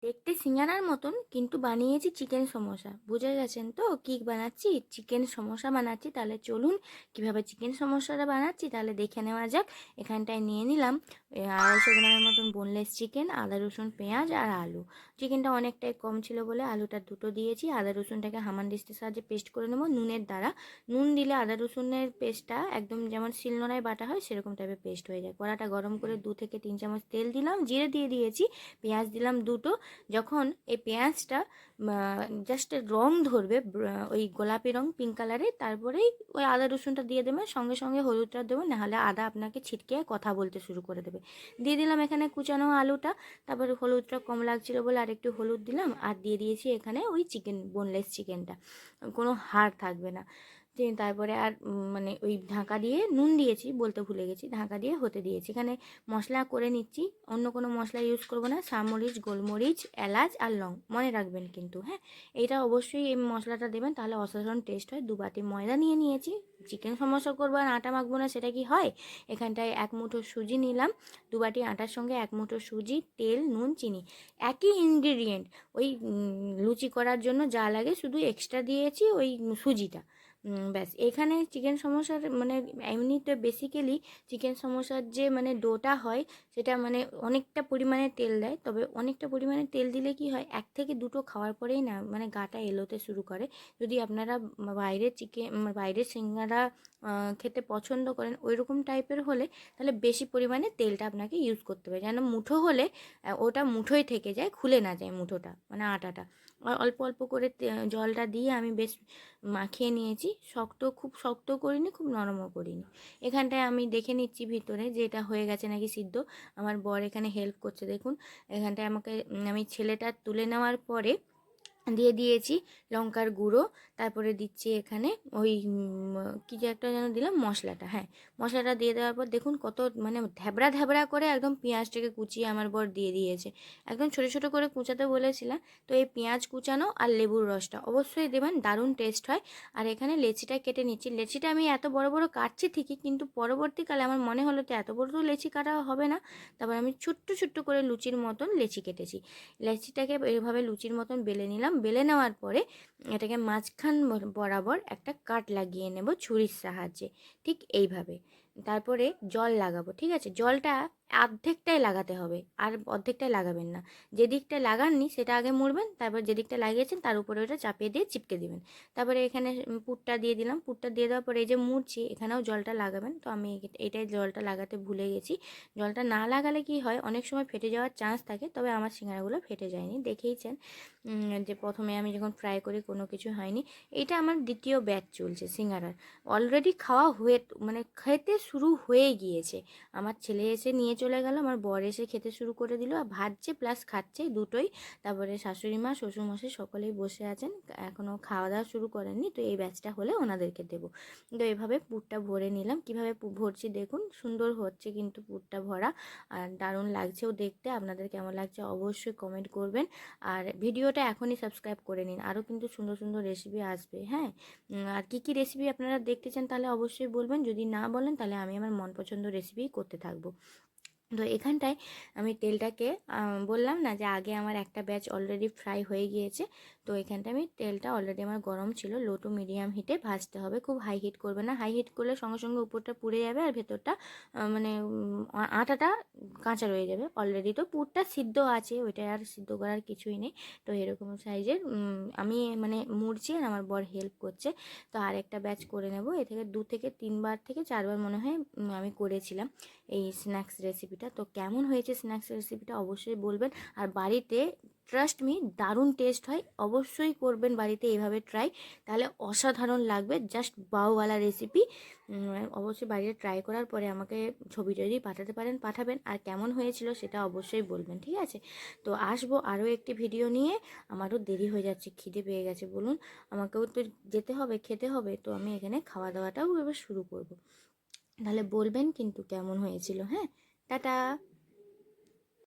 দেখতে সিঙ্গারার মতন কিন্তু বানিয়েছি চিকেন সমোসা। বুঝে গেছেন তো কি বানাচ্ছি? চিকেন সমোসা বানাচ্ছি। তাহলে চলুন কিভাবে চিকেন সমোসাটা বানাচ্ছি তাহলে দেখে নেওয়া যাক। এখানটায় নিয়ে নিলাম 250 গ্রামের মতন বোনলেস চিকেন, আদা রসুন পেঁয়াজ আর আলু। চিকেনটা অনেকটাই কম ছিল বলে আলুটা দুটো দিয়েছি। আদা রসুনটাকে হামানদিস্তার সাহায্যে পেস্ট করে নেবো নুনের দ্বারা। নুন দিলে আদা রসুনের পেস্টটা একদম যেমন শিলনোড়ায় বাটা হয় সেরকম টাইপের পেস্ট হয়ে যায়। কড়াটা গরম করে 2 থেকে 3 চামচ তেল দিলাম, জিরে দিয়ে দিয়েছি, পেঁয়াজ দিলাম দুটো। যখন এই পেঁয়াজটা জাস্ট রং ধরবে, ওই গোলাপি রং পিঙ্ক কালারের, তারপরেই ওই আদা রসুনটা দিয়ে দেবেন, সঙ্গে সঙ্গে হলুদটা দেবেন, নাহলে আদা আপনাকে ছিটকে কথা বলতে শুরু করে দেবে। দিয়ে দিলাম এখানে কুচানো আলুটা, তারপরে হলুদটা কম লাগছিলো বলে আর একটু হলুদ দিলাম, আর দিয়ে দিয়েছি এখানে ওই চিকেন, বোনলেস চিকেনটা, কোনো হাড় থাকবে না। তারপরে আর মানে ওই ঢাকা দিয়ে নুন দিয়েছি, বলতে ভুলে গেছি, ঢাকা দিয়ে হতে দিয়েছি। এখানে মশলা করে নিচ্ছি, অন্য কোনো মশলা ইউজ করব না। সামরিচ, গোলমরিচ, এলাচ আর লং মনে রাখবেন কিন্তু, হ্যাঁ, এইটা অবশ্যই এই মশলাটা দেবেন, তাহলে অসাধারণ টেস্ট হয়। 2 বাটি ময়দা নিয়ে নিয়েছি। চিকেন সমোসা করবো আর আটা মাখবো না, সেটা কি হয়? এখানটায় 1 মুঠো সুজি নিলাম। 2 বাটি আটার সঙ্গে 1 মুঠো সুজি, তেল, নুন, চিনি, একই ইনগ্রিডিয়েন্ট। ওই লুচি করার জন্য যা লাগে শুধু এক্সট্রা দিয়েছি ওই সুজিটা। ব্যাস। এখানে চিকেন সমোসার মানে এমনিতে বেসিক্যালি চিকেন সমোসার যে মানে ডোটা হয় সেটা মানে অনেকটা পরিমাণে তেল দেয়, তবে অনেকটা পরিমাণে তেল দিলে কি হয়, 1 থেকে 2টো খাওয়ার পরেই না মানে গাটা এলোতে শুরু করে। যদি আপনারা বাইরের বাইরের সিঙ্গারা খেতে পছন্দ করেন ওই রকম টাইপের হলে, তাহলে বেশি পরিমাণে তেলটা আপনাকে ইউজ করতে হবে, যেন মুঠো হলে ওটা মুঠোই থেকে যায়, খুলে না যায় মুঠোটা মানে আটাটা। অল্প অল্প করে জলটা দিয়ে আমি বেশ মাখিয়ে নিয়েছি। খুব শক্ত করিনি, খুব নরমও করিনি। এখানটায় আমি দেখে নিচ্ছি ভিতরে যে এটা হয়ে গেছে নাকি সিদ্ধ। আমার বর এখানে হেল্প করছে, দেখুন। এখানটায় আমাকে আমি ছেলেটা তুলে নেওয়ার পরে দিয়ে দিয়েছি লঙ্কার গুঁড়ো, তারপরে দিচ্ছি এখানে ওই কী যে একটা যেন দিলাম মশলাটা, হ্যাঁ, মশলাটা দিয়ে দেওয়ার পর দেখুন কত মানে ধ্যাবড়া ধ্যাবড়া করে একদম পেঁয়াজটাকে কুচিয়ে আমার বর দিয়ে দিয়েছে। একদম ছোটো ছোটো করে কুচাতে বলেছিলাম। তো এই পেঁয়াজ কুচানো আর লেবুর রসটা অবশ্যই দেবেন, দারুণ টেস্ট হয়। আর এখানে লেচিটা কেটে নিচ্ছি। লেচিটা আমি এত বড় বড় কাটছি ঠিকই, কিন্তু পরবর্তীকালে আমার মনে হলো যে এত বড় তো লেচি কাটা হবে না, তারপর আমি ছোট্ট ছোট্ট করে লুচির মতন লেচি কেটেছি। লেচিটাকে এভাবে লুচির মতন বেলে নিলাম। বেলে নেওয়ার পরে এটাকে মাঝখান বরাবর একটা কাট লাগিয়ে নেব ছুরির সাহায্যে, ঠিক এইভাবে। তারপরে জল লাগাবো, ঠিক আছে? জলটা অর্ধেকটাই লাগাতে হবে, আর অর্ধেকটাই লাগাবেন না। যে দিকটা লাগাননি সেটা আগে মুড়বেন, তারপর যে দিকটা লাগিয়েছেন তার উপরে ওটা চাপিয়ে দিয়ে চিপকে দিবেন। তারপরে এখানে পুরটা দিয়ে দিলাম। পুরটা দিয়ে দেওয়ার পরে এই যে মুড়ছি এখানেও জলটা লাগাবেন। তো আমি এটাই জলটা লাগাতে ভুলে গেছি। জলটা না লাগালে কি হয়, অনেক সময় ফেটে যাওয়ার চান্স থাকে, তবে আমার সিঙ্গারাগুলো ফেটে যায়নি, দেখেইছেন। যে প্রথমে আমি যখন ফ্রাই করি কোনো কিছু হয়নি। এটা আমার দ্বিতীয় ব্যাচ চলছে সিঙ্গারার। অলরেডি খাওয়া হয়ে মানে খেতে শুরু হয়ে গিয়েছে। আমার ছেলে এসে নিয়ে চলে গেল, আমার বর এসে খেতে শুরু করে দিল, আর ভাজছে প্লাস খাচ্ছে দুটোই। তারপরে শাশুড়ি মা, শ্বশুরমশাই সকলেই বসে আছেন, এখনও খাওয়া দাওয়া শুরু করেননি। তো এই ব্যাচটা হলে ওনাদেরকে দেবো। তো এভাবে পুরটা ভরে নিলাম। কীভাবে ভরছি দেখুন, সুন্দর হচ্ছে কিন্তু পুরটা ভরা, আর দারুণ লাগছেও দেখতে। আপনাদের কেমন লাগছে অবশ্যই কমেন্ট করবেন। আর ভিডিওটা এখনই সাবস্ক্রাইব করে নিন, আরও কিন্তু সুন্দর সুন্দর রেসিপি আসবে, হ্যাঁ। আর কী কী রেসিপি আপনারা দেখতে চান তাহলে অবশ্যই বলবেন, যদি না বলেন তাহলে আমি আমার মন পছন্দ রেসিপি করতে থাকবো। তো এখানটায় আমি তেলটাকে বললাম না যে আগে আমার একটা ব্যাচ অলরেডি ফ্রাই হয়ে গিয়েছে। তো এখানটায় আমি তেলটা অলরেডি আমার গরম ছিল, লো টু মিডিয়াম হিটে ভাজতে হবে, খুব হাই হিট করবে না। হাই হিট করলে সঙ্গে সঙ্গে উপরটা পুড়ে যাবে আর ভেতরটা মানে আটাটা কাঁচা রয়ে যাবে। অলরেডি তো পুরটা সিদ্ধ আছে, ওইটা আর সিদ্ধ করার কিছুই নেই। তো এরকম সাইজের আমি মানে মুড়ছি আর আমার বর হেল্প করছে। তো আর একটা ব্যাচ করে নেব। এ থেকে 2 থেকে 3 বার থেকে 4 বার মনে হয় আমি করেছিলাম এই স্ন্যাক্স রেসিপিটা। তো কেমন হয়েছে স্ন্যাক্স রেসিপিটা অবশ্যই বলবেন। আর বাড়িতে ট্রাস্ট মি দারুণ টেস্ট হয়, অবশ্যই করবেন বাড়িতে এভাবে ট্রাই, তাহলে অসাধারণ লাগবে, জাস্ট বাউওয়ালা রেসিপি। অবশ্যই বাড়িতে ট্রাই করার পরে আমাকে ছবি যদি পাঠাতে পারেন পাঠাবেন, আর কেমন হয়েছিল সেটা অবশ্যই বলবেন, ঠিক আছে? তো আসবো আরও একটি ভিডিও নিয়ে। আমারও দেরি হয়ে যাচ্ছে, খিদে পেয়ে গেছে বলুন, আমাকেও তো যেতে হবে, খেতে হবে। তো আমি এখানে খাওয়া দাওয়াটাও এবার শুরু করব। তাহলে বলবেন কিন্তু কেমন হয়েছিল, হ্যাঁ। টাটা।